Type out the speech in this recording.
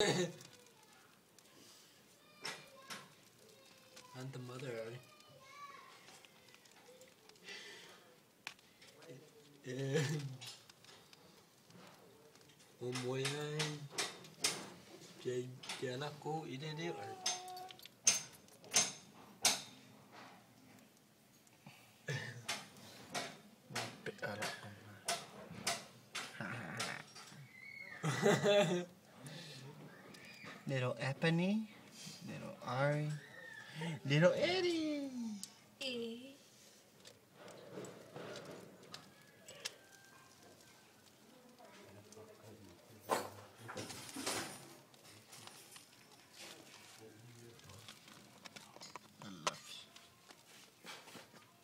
And the mother. Umuwi ay. Diyan ako, ini. Little Epiphany, little Ari, little Eddie.